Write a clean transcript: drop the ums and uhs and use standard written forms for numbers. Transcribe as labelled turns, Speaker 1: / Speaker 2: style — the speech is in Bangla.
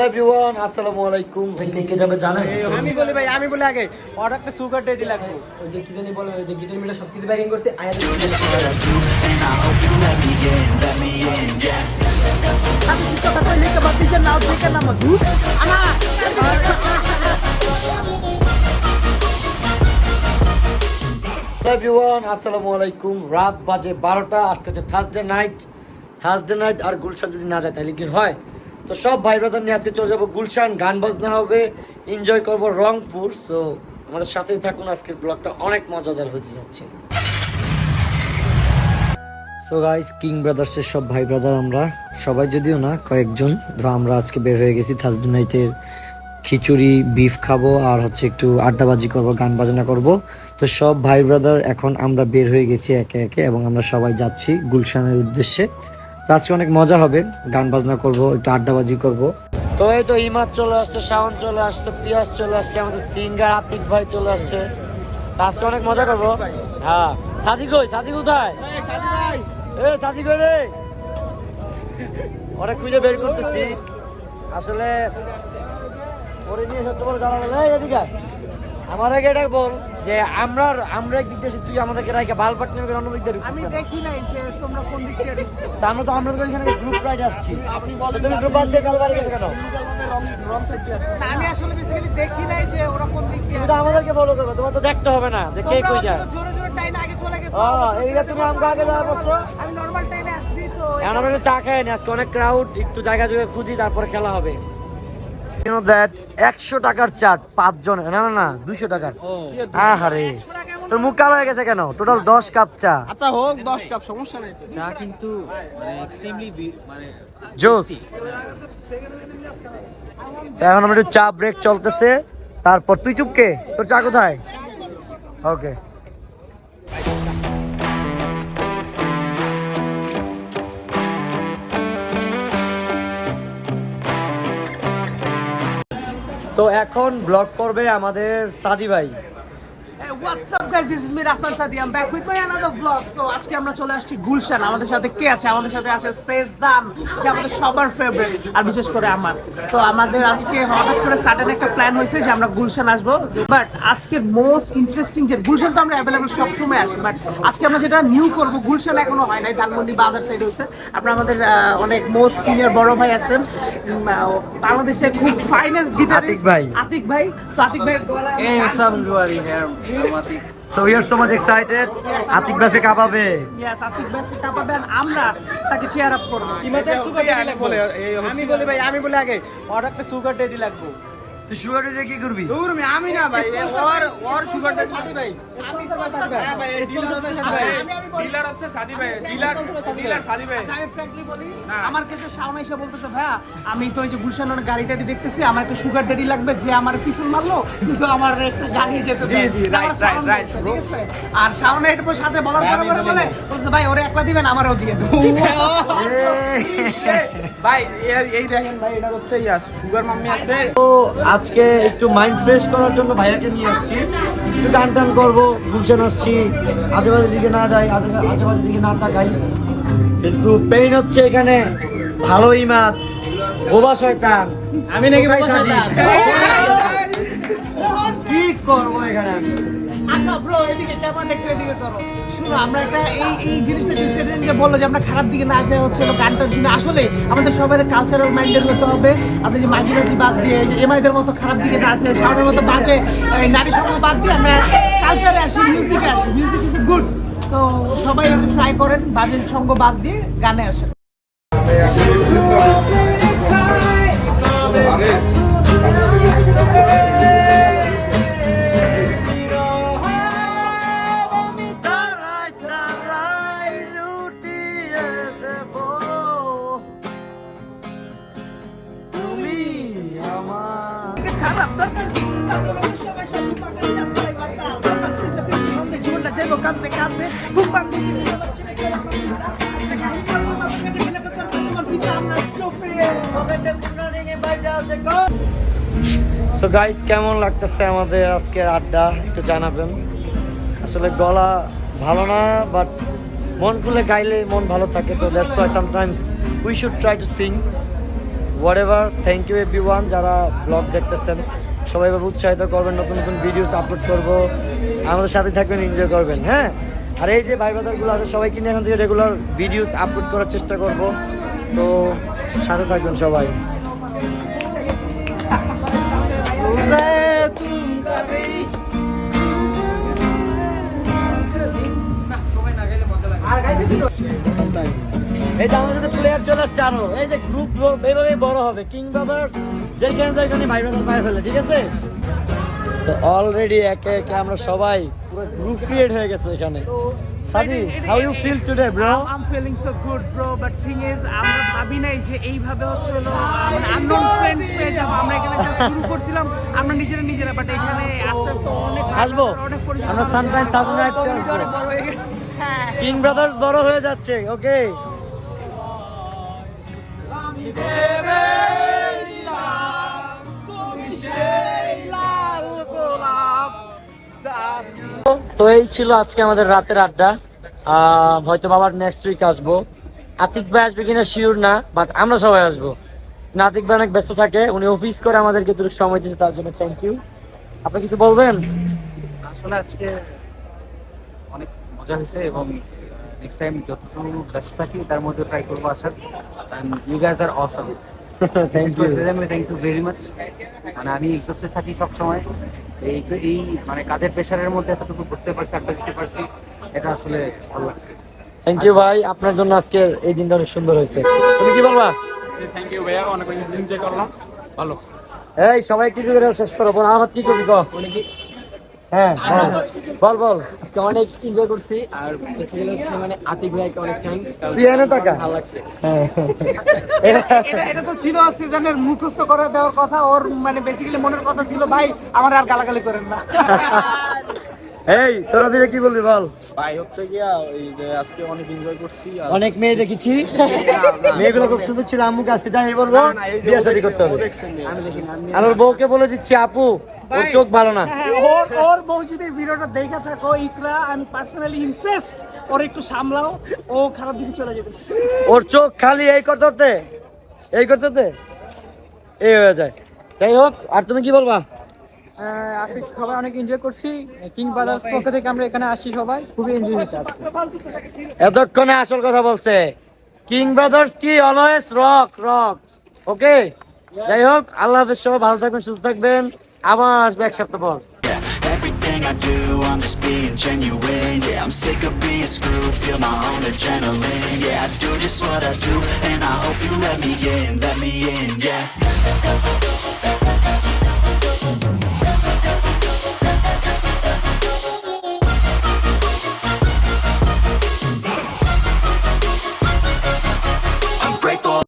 Speaker 1: এভরিওয়ান আসসালামু আলাইকুম। কে যাবে জানেন?
Speaker 2: আমি বলি আগে অর্ডার একটা সুগার ডেডি লাগবে।
Speaker 3: ওই যে কি জানি বলে ওই যে গিটার মিটার সবকিছু ব্যাগিং করছে
Speaker 1: এভরিওয়ান আসসালামু আলাইকুম। রাত বাজে 12টা। আজকে হচ্ছে থার্সডে নাইট আর গুলশান যদি না যায় তাহলে কি হয়? তো সব ভাই ব্রাদার নিয়ে আজকে চলে যাবো গুলশান, গান বাজনা হবে, এনজয় করবো রংপুর। সো আমাদের সাথেই থাকুন, আজকের ব্লগটা অনেক মজাদার হতে যাচ্ছে। সো গাইস, কিং ব্রাদার্সের সব ভাই ব্রাদার আমরা সবাই, যদিও না কয়েকজন, আমরা আজকে বের হয়ে গেছি থার্সডে নাইটের খিচুড়ি বিফ খাবো আর হচ্ছে একটু আড্ডাবাজি করব, গান বাজনা করব। তো সব ভাই ব্রাদার এখন আমরা বের হয়ে গেছি একে একে এবং আমরা সবাই যাচ্ছি গুলশানের উদ্দেশ্যে। তো আজকে অনেক মজা হবে, গান বাজনা করব, একটু আড্ডাবাজি করব। তো এই তো ইমাদ চলে আসছে, শাওন চলে আসছে, পিয়াস চলে আসছে, আমাদের সিঙ্গার আতিক ভাই চলে আসছে। তো আজকে অনেক মজা করবো। হ্যাঁ, সাদিক কোথায়? সাদিক রে, অনেক খুঁজে বের করতেছি আসলে। ওরে নিয়ে সত্য বলে জানা গেল। এদিকে আমার আগে এটা বল যে আমরা একদিক দিয়ে তুই আমাদেরকে রাইকে বালপাট নেমে অন্য দিক দিয়ে ঢুকছিস।
Speaker 2: আমি দেখি নাই যে তোমরা কোন দিক থেকে ঢুকছো।
Speaker 1: তা আমরা তো এখানে গ্রুপ রাইড আসছি। তুমি গ্রুপ বাদ দিয়ে কালবাড়ি গেছে কেন?
Speaker 2: আমি আসলে বেসিক্যালি দেখি নাই যে ওরা কোন দিক থেকে।
Speaker 1: তুমি তো আমাদেরকে বলো কেন? তোমার তো দেখতে হবে না যে কে কই যায়।
Speaker 2: জোরে জোরে টাইনে আগে চলে গেছো।
Speaker 1: এইটা তুমি আমাকে আগে যাওয়ার বলছো।
Speaker 2: আমি নরমাল টাইনে আসছি তো।
Speaker 1: এখন আমরা একটু চা খাই নি, আজকে অনেক ক্রাউড, একটু জায়গা জুড়ে খুঁজি তারপরে খেলা হবে। You know that 100 টাকার চাট 5 জন, না 200 টাকার। আহারে, তোর মুখ কালো হয়ে গেছে কেন? টোটাল 10 কাপ চা।
Speaker 2: আচ্ছা হোক 10 কাপ, সমস্যা নাই।
Speaker 3: চা কিন্তু মানে এক্সট্রিমলি মানে
Speaker 1: জোস। এখন আমরা একটু চা ব্রেক চলতেছে, তারপর তুই চুপকে, তোর চা কোথায়? ওকে। তো এখন ব্লগ করবে আমাদের সাদি ভাই।
Speaker 2: Hey, what's up guys, this is me Rafan Sadi, I'm back with my another vlog. So আজকে আমরা চলে আসছি গুলশান। আমাদের সাথে কে আছে? আমাদের সাথে আছে সেজান, যে আমাদের সবার ফেভারিট আর বিশেষ করে আমার। তো আমাদের আজকে হঠাৎ করে সাডেন একটা প্ল্যান হয়েছে যে আমরা গুলশান আসবো। বাট আজকের মোস্ট ইন্টারেস্টিং যে গুলশান তো আমরা অ্যাভেলেবল সবসময় আসি, বাট আজকে আমরা যেটা নিউ করব, গুলশান এখনো হয় নাই, ধানমন্ডি বা আদার সাইড হয়েছে। আপনারা আমাদের অনেক মোস্ট সিনিয়র বড় ভাই আছেন, বাংলাদেশে খুব ফাইনেস্ট গিটারিস্ট আতিক ভাই। সো আতিক ভাই,
Speaker 1: So we are so much excited. Atik ভাইকে কাঁপাবে।
Speaker 2: Yes, আতিক ভাইকে কাঁপাবে আর আমরা তাকে চেয়ার আপ করব।
Speaker 3: ইমাদের সুগার ডেডি লাগবে।
Speaker 2: আমি বলি আগে অর্ডার একটা সুগার ডেডি লাগবে।
Speaker 1: তুই সুগার দিয়ে কি করবি?
Speaker 2: আমি না ভাই, ওর সুগার ডেডি সাদি ভাই। আমি ডিলার হচ্ছে সাদি ভাই, ডিলার সাদি ভাই। আমি ফ্র্যাঙ্কলি বলি, আমার কাছে শাওনা এসে বলতেছে ভাইয়া, আমি তো এই যে গুলশানের গাড়িটাটি দেখতেছি, আমার একটা সুগার ডেডি লাগবে, যে আমার পিছন মারলো কিন্তু আমার একটা গাড়ি যেতে দেয়। রাইট, ঠিক আছে। আর শাওনা এটা সাথে বলার পরে বলে বলছে ভাই ওরে একলা দিবেন, আমারও দিয়ে দেন। ভাই এই দেখেন ভাই, এটা হচ্ছে সুগার মাম্মি আছে।
Speaker 1: তো আজকে একটু মাইন্ড ফ্রেশ করার জন্য ভাইয়াকে নিয়ে আসছি, একটু গান টান করবো, গুলশান আসছি, আজেবাজে দিকে না যাই, আজেবাজে দিকে না তাকাই। কিন্তু পেইন হচ্ছে এখানে ভালো ইমাদ, বোবা শয়তান,
Speaker 3: আমি নাকি বোবা শয়তান।
Speaker 1: কি করবো এখানে?
Speaker 2: আচ্ছা ব্রো, এদিকে ক্যামেরা একটু এদিকে করো। শুনো, আমরা একটা এই জিনিসটা ডিসিশন যে বললো যে আমরা খারাপ দিকে না যাই হচ্ছে গানটার জন্য। আসলে আমাদের সবার কালচারাল মাইন্ডের হতে হবে। আপনি যে মাইকিবাজি বাদ দিয়ে, যে এমআইদের মতো খারাপ দিকে না আছে, শাওনের মতো বাজে নারী সঙ্গ বাদ দিয়ে আমরা কালচারে আসি, মিউজিকে আসি। Music is good. তো সবাই ট্রাই করেন বাজের সঙ্গ বাদ দিয়ে গানে আসেন।
Speaker 1: সো গাইস, কেমন লাগতেছে আমাদের আজকের আড্ডা একটু জানাবেন। আসলে গলা ভালো না, বাট মন খুলে গাইলে মন ভালো থাকে। তো that's why sometimes we should try to sing. Whatever, thank you everyone যারা ব্লগ দেখতেছেন, সবাই এভাবে উৎসাহিত করবেন, নতুন নতুন ভিডিওস আপলোড করবো, আমাদের সাথে থাকবেন, এনজয় করবেন। হ্যাঁ, আর এই যে ভাই ব্রাদারগুলো আছে সবাইকে নিয়ে এখান থেকে রেগুলার ভিডিওস আপলোড করার চেষ্টা করব, তো সাথে থাকবেন সবাই। এই যে আমাদের সাথে প্লেয়ার চলে আসছে আরো, এই যে গ্রুপ এইভাবে বড় হবে, কিং ব্রাদার্স যেখানে যেখানে ভাই ব্রাদার পায়ে ফেলে, ঠিক আছে? তো অলরেডি একে একে আমরা সবাই পুরো গ্রুপ ক্রিয়েট হয়ে গেছে এখানে। Sadi, how you feel today bro?
Speaker 2: I am feeling so good bro, but thing is আমরা ভাবি নাই যে এইভাবে হচ্ছে হলো মানে আননোন ফ্রেন্ডস পেয়ে যাবো। আমরা এখানে just শুরু করছিলাম আমরা নিজেরা, বাট এখানে আস্তে আস্তে অনেক
Speaker 1: আসবো
Speaker 2: অনেক পরিচিত
Speaker 1: আমরা সানশাইন সাউথ
Speaker 2: community অনেক বড় হয়ে গেছে। হ্যাঁ,
Speaker 1: কিং ব্রাদার্স বড় হয়ে যাচ্ছে। ওকে, তো এই ছিল আজকে আমাদের রাতের আড্ডা। হয়তো আবার নেক্সট উইক আসবো। আতিক ভাই আসবে কিনা শিওর না, বাট আমরা সবাই আসবো। আতিক ভাই অনেক ব্যস্ত থাকে, উনি অফিস করে আমাদেরকে একটু সময় দিচ্ছে, তার জন্য থ্যাংক ইউ। আপনি কিছু বলবেন?
Speaker 3: আসলে আজকে অনেক মজা হয়েছে এবং নেক্সট টাইম যতটুকু ব্যস্ত থাকি তার মধ্যে ট্রাই করবো আসার। And you guys are awesome.
Speaker 1: Thank you.
Speaker 3: Thank you very much. মানে আমি এক্সস্টেড থাকি সবসময়, এই মানে কাজের প্রেশারের মধ্যে এতটুকু ঘুরতে পারছি, আড্ডা দিতে পারছি, এটা আসলে ভালো লাগছে।
Speaker 1: থ্যাংক ইউ ভাই, আপনার জন্য আজকে এই দিনটা অনেক সুন্দর হয়েছে। তুমি কি বলবা?
Speaker 3: থ্যাংক ইউ ভাইয়া, অনেক এনজয় করলাম, ভালো।
Speaker 1: এই সবাই কিছু করে শেষ করো, বল আমার কি করবি কো? হ্যাঁ বল বল।
Speaker 3: আজকে অনেক এনজয় করছি, আর দেখতে গেলে হচ্ছে মানে আতিক ভাইকে অনেক থ্যাঙ্কস,
Speaker 1: তুই এনে টাকা।
Speaker 3: ভালো লাগছে।
Speaker 1: হ্যাঁ
Speaker 2: এটা তো ছিল সিজনের মুখস্থ করে দেওয়ার কথা, ওর মানে বেসিক্যালি মনের কথা ছিল ভাই আমার আর গালাগালি করেন না।
Speaker 1: এই তোরা দিলে কি বলবি বল?
Speaker 3: ভাই হচ্ছে গিয়া ওই যে আজকে অনেক এনজয় করছি, আর
Speaker 1: অনেক মেয়ে দেখেছি, মেয়েগুলো খুব সুন্দর ছিল। আম্মুকে আজকে যাই বলবো বিয়ে শাদী করতে হবে।
Speaker 3: আমি দেখি না, আমি
Speaker 1: আর ওর বউকে বলে দিচ্ছি আপু ওর চোখ ভালো না।
Speaker 2: হ্যাঁ, ওর বউ যদি ভিডিওটা দেখা থাকো ইকরা, আমি পার্সোনালি ইনসিস্ট ওর একটু সামলাও, ও খারাপ দিকে চলে যাবে।
Speaker 1: ওর চোখ খালি এই করতে এই হয়ে যায়। যাই হোক, আর তুমি কি বলবা?
Speaker 3: আজকে সবাই অনেক এনজয় করছি। কিং ব্রাদার্স পক্ষ থেকে আমরা এখানে আসি, সবাই খুবই এনজয় হয়েছে আজকে।
Speaker 1: এতক্ষণে আসল কথা বলছে। কিং ব্রাদার্স কি অলওয়েজ রক রক। ওকে, যাই হোক, আল্লাহ হাফেজ, সবাই ভালো থাকবেন, সুস্থ থাকবেন, আবার আসবে এক সপ্তাহ পর।
Speaker 4: Everything I do, I'm just being genuine. Yeah, I'm sick of being screwed, feel my own adrenaline. Yeah, I do just what I do, and I hope you let me in, yeah.